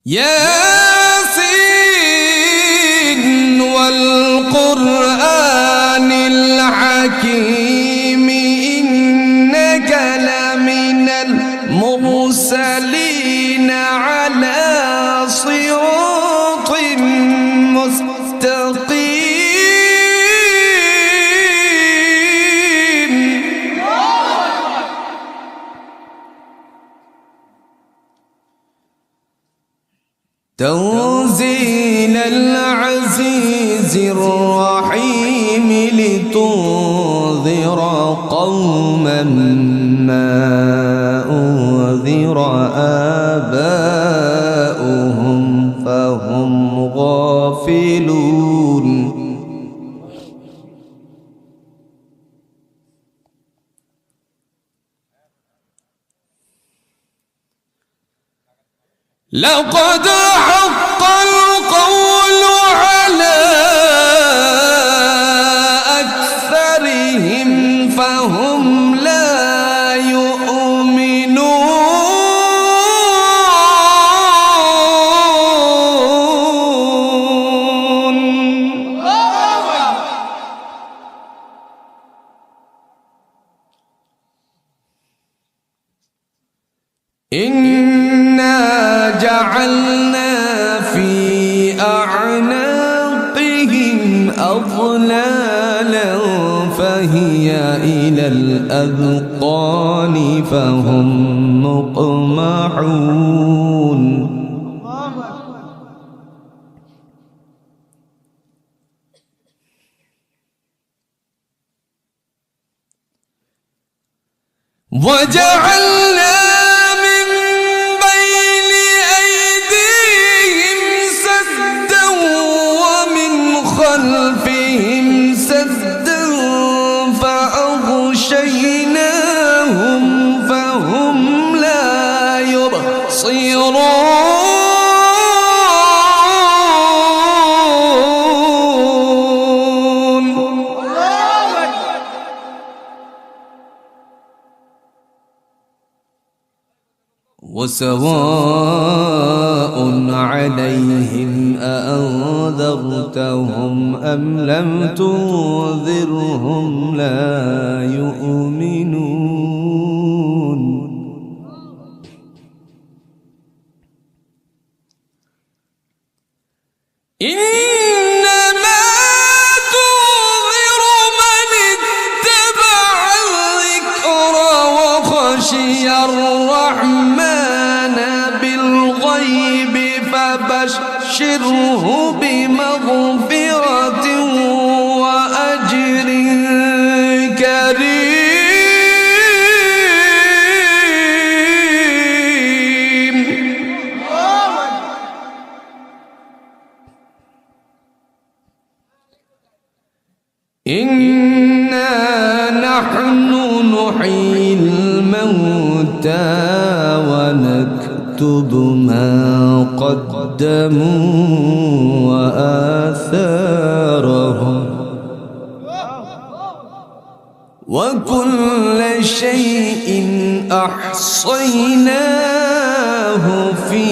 ياسين والقرآن الحكيم إنك لمن المرسلين على صراط مستقيم تنزيل العزيز الرحيم لتنذر قوما ما أنذر آباؤهم فهم غافلون لقد حق القول على أكثرهم فهم لا يؤمنون إنا جعلنا في أعناقهم أغلالا فهي إلى الأذقان فهم مقمحون وجعلنا خلفهم سدا فأغشيناهم فهم لا يبصرون وسواء عليهم أأنذرتهم أم لم تنذرهم لا يؤمنون إنما تنذر من اتبع الذكر وخشي الرحمن بالغيب فبشره بمغفرة وأجر كريم إنا نحن نحيي الموتى ونكتب ما قدموا وآثارهم وكل شيء أحصيناه في